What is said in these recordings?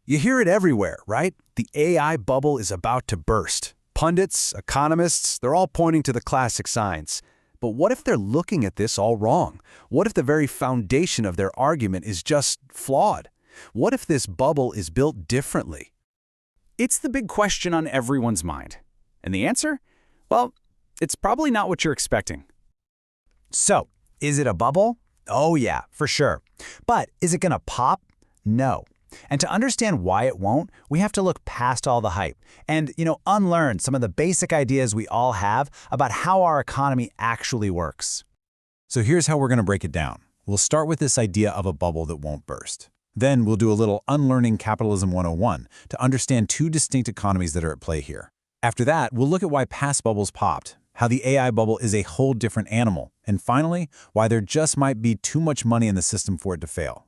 You hear it everywhere, right? The AI bubble is about to burst. Pundits, economists, they're all pointing to the classic signs. But what if they're looking at this all wrong? What if the very foundation of their argument is just flawed? What if this bubble is built differently? It's the big question on everyone's mind. And the answer? Well, it's probably not what you're expecting. So, is it a bubble? Oh yeah, for sure. But is it gonna pop? No. And to understand why it won't, we have to look past all the hype and, unlearn some of the basic ideas we all have about how our economy actually works. So here's how we're going to break it down. We'll start with this idea of a bubble that won't burst. Then we'll do a little Unlearning Capitalism 101 to understand two distinct economies that are at play here. After that, we'll look at why past bubbles popped, how the AI bubble is a whole different animal, and finally, why there just might be too much money in the system for it to fail.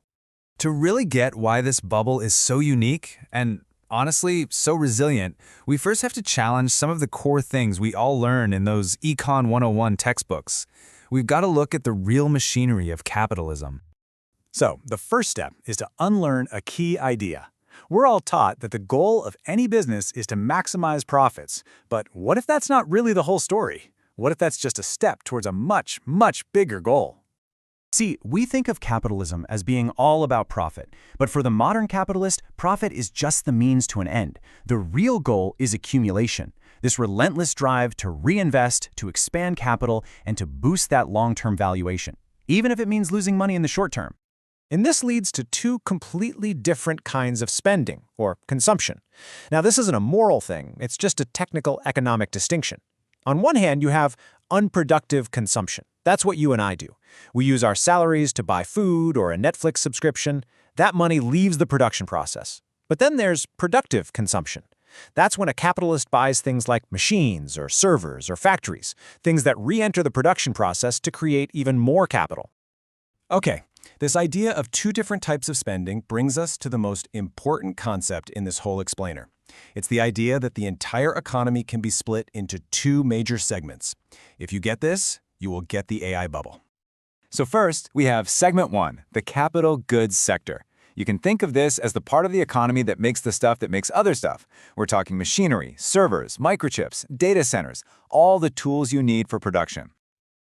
To really get why this bubble is so unique and, honestly, so resilient, we first have to challenge some of the core things we all learn in those Econ 101 textbooks. We've got to look at the real machinery of capitalism. So, the first step is to unlearn a key idea. We're all taught that the goal of any business is to maximize profits. But what if that's not really the whole story? What if that's just a step towards a much, much bigger goal? See, we think of capitalism as being all about profit, but for the modern capitalist, profit is just the means to an end. The real goal is accumulation, this relentless drive to reinvest, to expand capital, and to boost that long-term valuation, even if it means losing money in the short term. And this leads to two completely different kinds of spending, or consumption. Now, this isn't a moral thing, it's just a technical economic distinction. On one hand, you have unproductive consumption. That's what you and I do. We use our salaries to buy food or a Netflix subscription. That money leaves the production process. But then there's productive consumption. That's when a capitalist buys things like machines or servers or factories, things that re-enter the production process to create even more capital. Okay, this idea of two different types of spending brings us to the most important concept in this whole explainer. It's the idea that the entire economy can be split into two major segments. If you get this, you will get the AI bubble. So first, we have Segment 1, the capital goods sector. You can think of this as the part of the economy that makes the stuff that makes other stuff. We're talking machinery, servers, microchips, data centers, all the tools you need for production.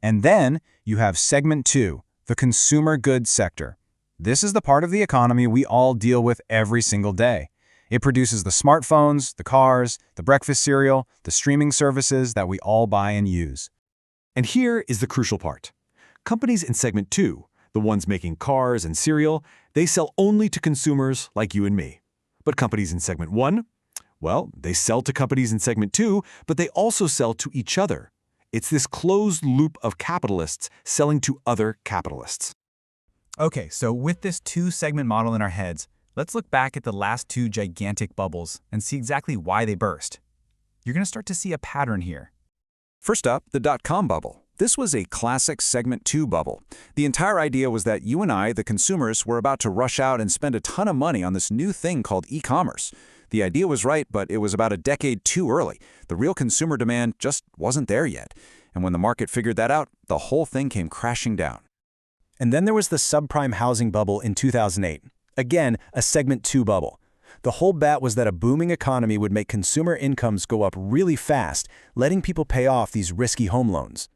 And then you have Segment 2, the consumer goods sector. This is the part of the economy we all deal with every single day. It produces the smartphones, the cars, the breakfast cereal, the streaming services that we all buy and use. And here is the crucial part. Companies in Segment 2, the ones making cars and cereal, they sell only to consumers like you and me. But companies in Segment 1, well, they sell to companies in Segment 2, but they also sell to each other. It's this closed loop of capitalists selling to other capitalists. Okay, so with this two-segment model in our heads, let's look back at the last two gigantic bubbles and see exactly why they burst. You're going to start to see a pattern here. First up, the dot-com bubble. This was a classic Segment 2 bubble. The entire idea was that you and I, the consumers, were about to rush out and spend a ton of money on this new thing called e-commerce. The idea was right, but it was about a decade too early. The real consumer demand just wasn't there yet. And when the market figured that out, the whole thing came crashing down. And then there was the subprime housing bubble in 2008. Again, a Segment 2 bubble. The whole bet was that a booming economy would make consumer incomes go up really fast, letting people pay off these risky home loans.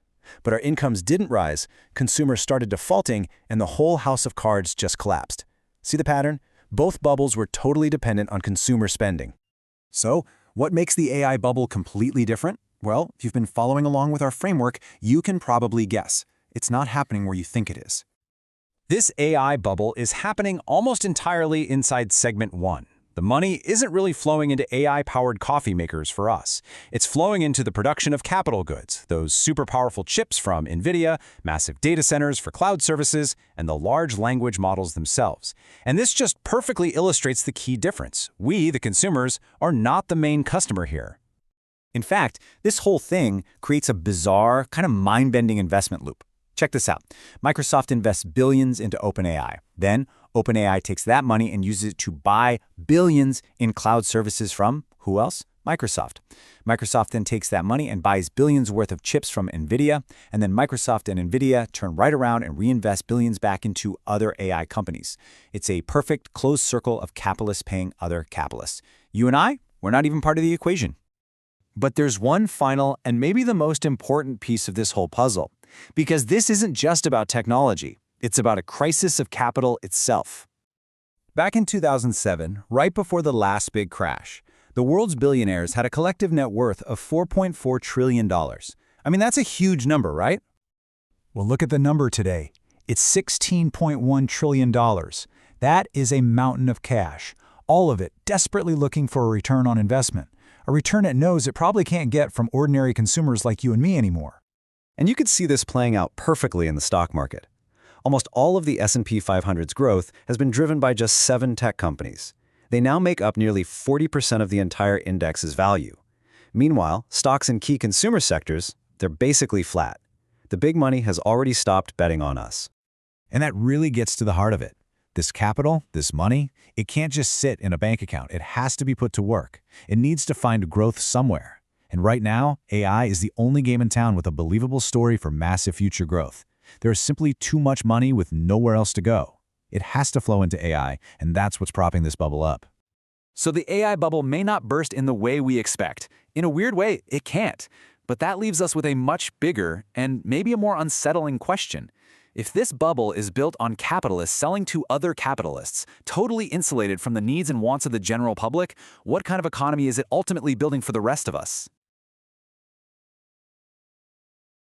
But our incomes didn't rise, consumers started defaulting, and the whole house of cards just collapsed. See the pattern? Both bubbles were totally dependent on consumer spending. So, what makes the AI bubble completely different? Well, if you've been following along with our framework, you can probably guess. It's not happening where you think it is. This AI bubble is happening almost entirely inside Segment 1. The money isn't really flowing into AI-powered coffee makers for us. It's flowing into the production of capital goods, those super powerful chips from NVIDIA, massive data centers for cloud services, and the large language models themselves. And this just perfectly illustrates the key difference. We, the consumers, are not the main customer here. In fact, this whole thing creates a bizarre, kind of mind-bending investment loop. Check this out. Microsoft invests billions into OpenAI. Then, OpenAI takes that money and uses it to buy billions in cloud services from, who else? Microsoft. Microsoft then takes that money and buys billions worth of chips from NVIDIA, and then Microsoft and NVIDIA turn right around and reinvest billions back into other AI companies. It's a perfect closed circle of capitalists paying other capitalists. You and I, we're not even part of the equation. But there's one final and maybe the most important piece of this whole puzzle, because this isn't just about technology. It's about a crisis of capital itself. Back in 2007, right before the last big crash, the world's billionaires had a collective net worth of $4.4 trillion. I mean, that's a huge number, right? Well, look at the number today. It's $16.1 trillion. That is a mountain of cash, all of it desperately looking for a return on investment, a return it knows it probably can't get from ordinary consumers like you and me anymore. And you could see this playing out perfectly in the stock market. Almost all of the S&P 500's growth has been driven by just 7 tech companies. They now make up nearly 40% of the entire index's value. Meanwhile, stocks in key consumer sectors, they're basically flat. The big money has already stopped betting on us. And that really gets to the heart of it. This capital, this money, it can't just sit in a bank account. It has to be put to work. It needs to find growth somewhere. And right now, AI is the only game in town with a believable story for massive future growth. There is simply too much money with nowhere else to go. It has to flow into AI, and that's what's propping this bubble up. So the AI bubble may not burst in the way we expect. In a weird way, it can't. But that leaves us with a much bigger and maybe a more unsettling question. If this bubble is built on capitalists selling to other capitalists, totally insulated from the needs and wants of the general public, what kind of economy is it ultimately building for the rest of us?